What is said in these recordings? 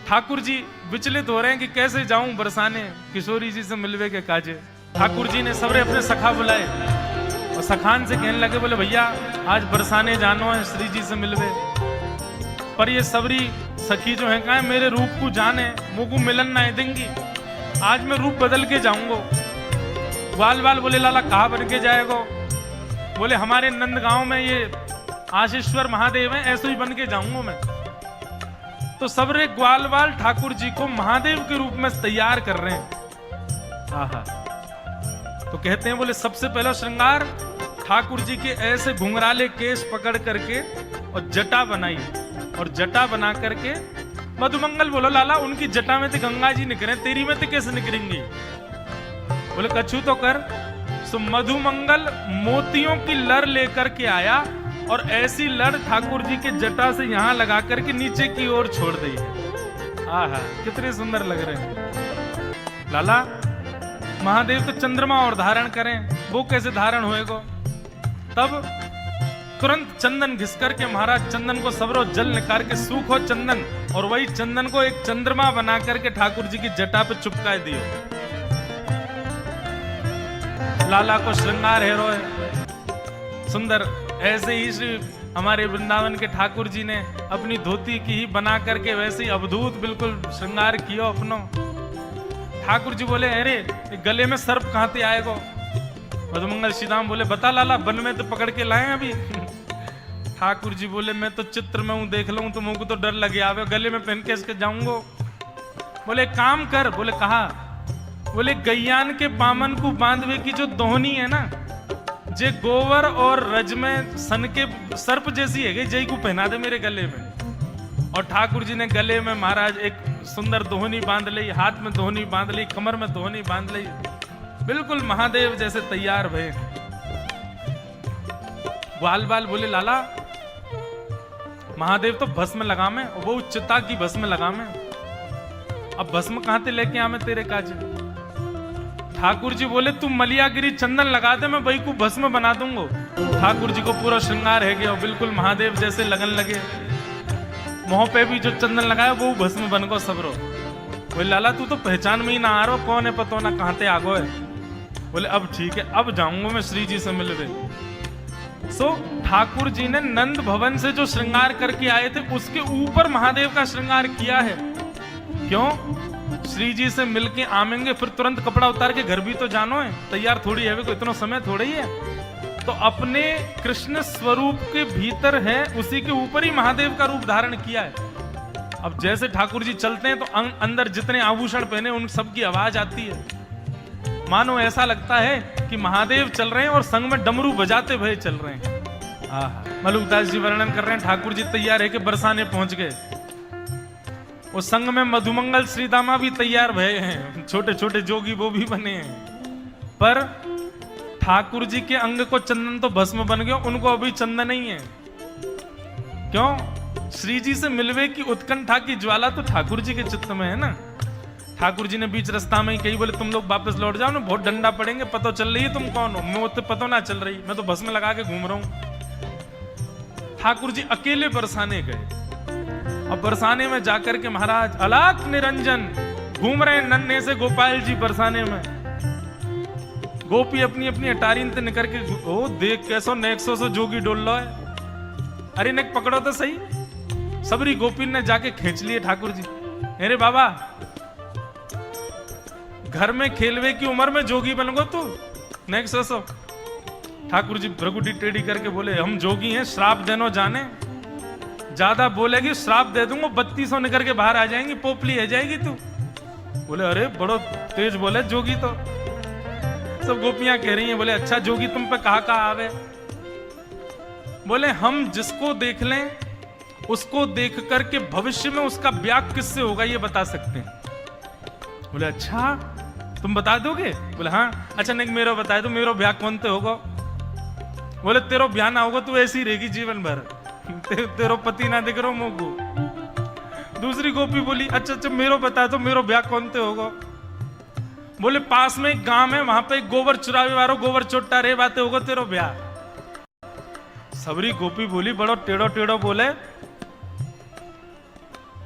ठाकुर जी विचलित हो रहे हैं कि कैसे जाऊं बरसाने किशोरी जी से मिलवे के काजे। ठाकुर जी ने सबरे अपने सखा बुलाए और सखान से कहने लगे, बोले भैया आज बरसाने जानो है श्री जी से मिलवे। पर ये सबरी सखी जो है कहा मेरे रूप को जाने मुझको मिलन ना देंगी, आज मैं रूप बदल के जाऊंगा। ग्वाल बाल बोले लाला कहा बन के जाएगा? बोले हमारे नंदगांव में ये आशीश्वर महादेव है, ऐसे ही बन के जाऊंगा मैं। तो सबरे ग्वाल बाल ठाकुर जी को महादेव के रूप में तैयार कर रहे हैं। आहा। तो कहते हैं बोले सबसे पहला श्रृंगार ठाकुर जी के ऐसे घुंघराले केश पकड़ करके और जटा बनाई, और जटा बना करके मधुमंगल बोलो लाला उनकी जटा में तो गंगा जी निकले, तेरी में तो कैसे निकलेंगी? बोले कछु तो कर। सो मधुमंगल मोतियों की लड़ लेकर के आया और ऐसी लड़ ठाकुर जी के जटा से यहां लगा करके नीचे की ओर छोड़ दी है। आहा कितने सुंदर लग रहे हैं। लाला महादेव तो चंद्रमा और धारण करें, वो कैसे धारण होएगा? तब तुरंत चंदन घिस करके महाराज चंदन को सबरो जल निकाल के सूखो चंदन, और वही चंदन को एक चंद्रमा बना करके ठाकुर जी की जटा पे चिपका दियो। लाला को श्रृंगार है रोए सुंदर। ऐसे ही श्री हमारे वृंदावन के ठाकुर जी ने अपनी धोती की ही बना करके वैसे ही अवधूत बिल्कुल श्रृंगार किया अपनो। ठाकुर जी बोले अरे गले में सर्प कहां से आएगा? मधुमंगल श्रीराम बोले बता लाला, वन में तो पकड़ के लाए अभी। ठाकुर जी बोले मैं तो चित्र में हूं, देख लूं तो मुझको तो डर लगे आवे, गले में पहन के इसके जाऊंगा। बोले काम कर। बोले कहा? बोले गैयान के पामन को बांधवे की जो दोहनी है ना, जे गोवर और रज में सन के सर्प जैसी है, जय को पहना दे मेरे गले में। और ठाकुर जी ने गले में महाराज एक सुंदर दोहनी बांध ली, हाथ में दोहनी बांध ली, कमर में दोहनी बांध ली, बिल्कुल महादेव जैसे तैयार भये। ग्वाल बाल बोले लाला महादेव तो भस्म लगा में, वो चिता की भस्म लगा में, अब भस्म कहां से लेके आवे तेरे काज? ठाकुर जी बोले तू मलियागिरी चंदन लगा दे, मैं वही को भस्म बना दूंगा। ठाकुर जी को पूरा श्रृंगार है गया, बिल्कुल महादेव जैसे लगन लगे। मुंह पे भी जो चंदन लगाया वो भस्म बन गो सबरो। बोले लाला तू तो पहचान में ही ना आ रहा, कौन है पतो ना कहां से आगो है। बोले अब ठीक है, अब जाऊंगा मैं श्री जी से मिलवे। सो ठाकुर जी ने नंद भवन से जो श्रृंगार करके आए थे उसके ऊपर महादेव का श्रृंगार किया है। क्यों? श्री जी से मिलके आमेंगे फिर तुरंत कपड़ा उतार के घर भी तो जानो है, तैयार थोड़ी है, कोई इतना समय थोड़ा ही है। तो अपने कृष्ण स्वरूप के भीतर है, उसी के ऊपर ही महादेव का रूप धारण किया है। अब जैसे ठाकुर जी चलते हैं तो अंदर जितने आभूषण पहने उन सब की आवाज आती है, मानो ऐसा लगता है कि महादेव चल रहे हैं और संग में डमरू बजाते भये चल रहे हैं। मलुकदास जी वर्णन कर रहे हैं ठाकुर जी तैयार है कि बरसाने पहुंच गए, और संग में मधुमंगल श्रीदामा भी तैयार भये हैं, छोटे छोटे जोगी वो भी बने हैं। पर ठाकुर जी के अंग को चंदन तो भस्म बन गया, उनको अभी चंदन नहीं है। क्यों? श्री जी से मिलवे की उत्कंठा की ज्वाला तो ठाकुर जी के चित्त में है ना। ठाकुर जी ने बीच रास्ता में ही कही बोले तुम लोग वापस लौट जाओ ना, बहुत डंडा पड़ेंगे, पता चल रही है तुम कौन हो? मैं तो पता ना चल रही, मैं तो भस्म लगा के घूम रहा हूं। ठाकुर जी अकेले बरसाने गए, अब बरसाने में जाकर के महाराज अलाक निरंजन घूम रहे हैं नन्हे से गोपाल जी बरसाने में। गोपी अपनी अपनी अटारी से निकल के ओ देख कैसो नेक्सो से जोगी डोल लो है, अरे नेक पकड़ो तो सही। सबरी गोपी ने जाके खींच लिए ठाकुर जी। अरे बाबा घर में खेलवे की उम्र में जोगी बन गो तू, नेक्सो सो। ठाकुर जी भ्रगुटी टेढ़ी करके बोले हम जोगी हैं, श्राप देनो जाने, ज्यादा बोलेगी श्राप दे दूंगा, 3200 निकल के बाहर आ जाएंगी, पोपली है जाएगी तू। बोले अरे बड़ो तेज बोले जोगी तो। सब गोपियां कह रही हैं बोले अच्छा जोगी तुम पे कहा आवे? बोले हम जिसको देख लें उसको देख करके भविष्य में उसका ब्याह किससे होगा ये बता सकते हैं। बोले अच्छा तुम बता दोगे? बोले हाँ। अच्छा नहीं मेरा बता दो, मेरा ब्याह कौन से होगा? बोले तेरा ब्याह ना होगा, तू ऐसी रहेगी जीवन भर, तेरो पति ना दिख रहा मुझको। दूसरी गोपी बोली अच्छा अच्छा मेरो बता दो, मेरो ब्याह कौन से होगा? बोले पास में एक गांव है, वहां पे एक गोबर चुरावे वालो गोबर चोट्टा रे बातें होगा तेरो ब्याह। सबरी गोपी बोली बड़ो टेढ़ो टेढ़ो बोले,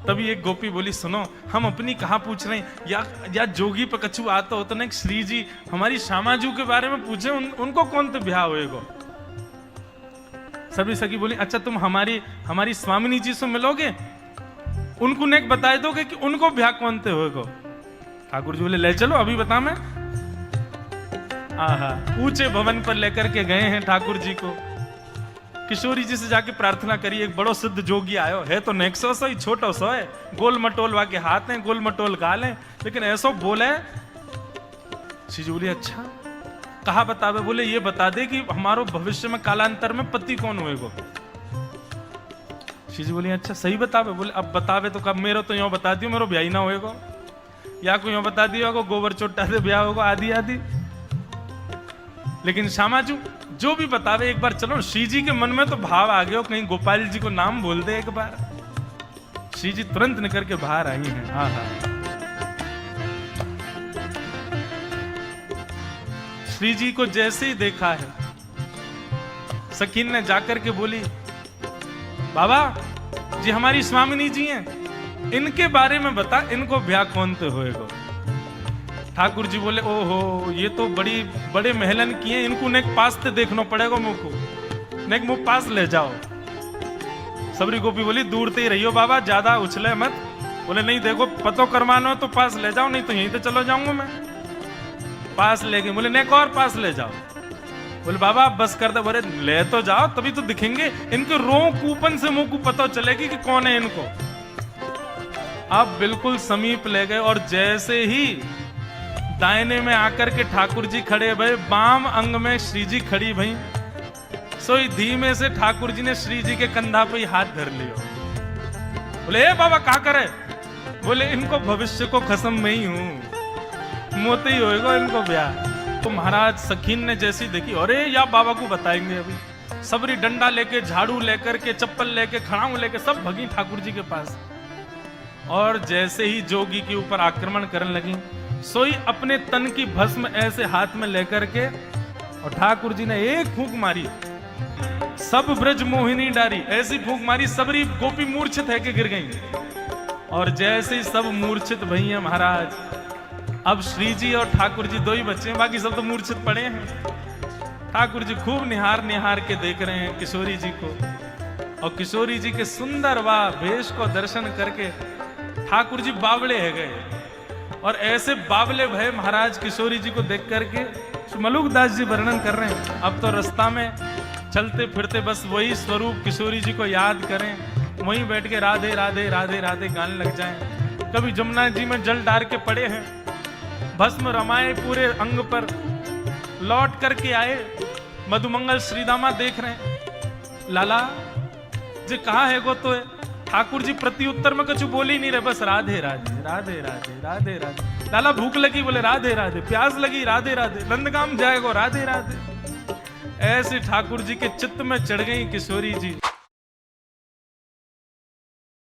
तभी एक गोपी बोली, सुनो हम अपनी कहाँ पूछ रहे हैं, या जोगी पे कछु आता हो तो ना श्री जी हमारी श्यामाजू के बारे में पूछे, उनको कौन तो ब्याह होएगा। सभी सखी बोली, अच्छा तुम हमारी स्वामिनी जी से मिलोगे, उनको नेक बता दोगे कि उनको ब्याह कौन ते होएगा। ठाकुर जी बोले, ले चलो अभी बता मैं। आहा, ऊंचे भवन पर लेकर के गए हैं ठाकुर जी को। किशोरी जी से जाके प्रार्थना करी, एक बड़ो सिद्ध जोगी आयो है, तो नेक्सो सो ही छोटो सो है, गोल मटोल वाके हाथ हैं, गोल मटोल गाल हैं, लेकिन ऐसो बोले। श्री जी बोली, अच्छा कहा बतावे। बोले, ये बता दे कि हमारो भविष्य में कालांतर में पति कौन होएगा। श्री जी बोली, अच्छा सही बतावे। बोले, अब बतावे तो कब, मेरो तो यो बता दियो मेरो ब्याह ही ना होएगा, या कोई यो बता दियो गोबर चोटा से ब्याह होगा, आदि आदि। लेकिन श्यामाजू जो भी बतावे एक बार चलो। श्री जी के मन में तो भाव आ गया, कहीं गोपाल जी को नाम बोल दे एक बार। श्री जी तुरंत निकल के बाहर आई हैं। हाँ हाँ, श्री जी को जैसे ही देखा है, सकीन ने जाकर के बोली, बाबा जी हमारी स्वामिनी जी हैं, इनके बारे में बता, इनको ब्याह कौन ते होएगा। ठाकुर जी बोले, ओहो ये तो बड़े महलन किए, इनको नेक पास ते देखना पड़ेगा, मुझको नेक मुंह पास ले जाओ। सबरी गोपी बोली, दूर ते ही रहियो बाबा, ज्यादा उछले मत। बोले, नहीं देखो पतो करवाना हो तो पास ले जाओ, नहीं तो यहीं तो चलो जाऊंगा मैं। पास ले गए। बोले, नेक और पास ले जाओ। बोले, बाबा आप बस कर दे। बोले, ले तो जाओ तभी तो दिखेंगे, इनके रो कूपन से मुंह को पता चलेगी कि कौन है इनको। अब बिल्कुल समीप ले गए और जैसे ही दाहिने में आकर के ठाकुर जी खड़े भई, बाम अंग में श्री जी खड़ी भई, सोई धीमे से ठाकुर जी ने श्री जी के कंधा पे हाथ धर लियो। बोले, ए बाबा क्या करे। बोले, इनको भविष्य को कसम में ही हूं, मोते ही होएगा इनको ब्याह। तो महाराज सखीन ने जैसी देखी, अरे या बाबा को बताएंगे अभी। सबरी डंडा लेके, झाड़ू लेकर के, चप्पल लेके, खड़ाऊ लेके सब भगी ठाकुर जी के पास। और जैसे ही जोगी के ऊपर आक्रमण करने लगी, सोई अपने तन की भस्म ऐसे हाथ में लेकर के, और ठाकुर जी ने एक फूंक मारी, सब ब्रज मोहिनी डारी, ऐसी फूंक मारी सबरी गोपी मूर्छित है कि गिर गई। और जैसे ही सब मूर्छित भई हैं महाराज, अब श्री जी और ठाकुर जी दो ही बच्चे हैं, बाकी सब तो मूर्छित पड़े हैं। ठाकुर जी खूब निहार निहार के देख रहे हैं किशोरी जी को, और किशोरी जी के सुंदर वा वेश को दर्शन करके ठाकुर जी बावले है गए। और ऐसे बावले भय महाराज किशोरी जी को देख करके मलुकदास जी वर्णन कर रहे हैं। अब तो रास्ता में चलते फिरते बस वही स्वरूप किशोरी जी को याद करें, वहीं बैठ के राधे राधे राधे राधे गाने लग जाएं। कभी जमुना जी में जल डाल के पड़े हैं, भस्म रमाए पूरे अंग पर, लौट करके आए, मधुमंगल श्रीदामा देख रहे हैं, लाला जी कहाँ है गो। तो ठाकुर जी प्रति उत्तर में कुछ बोल ही नहीं रहे, बस राधे राधे राधे राधे राधे राधे। लाला भूख लगी, बोले राधे राधे, प्यास लगी, राधे राधे, नंदगाम जाएगो, राधे राधे। ऐसे ठाकुर जी के चित्त में चढ़ गई किशोरी जी।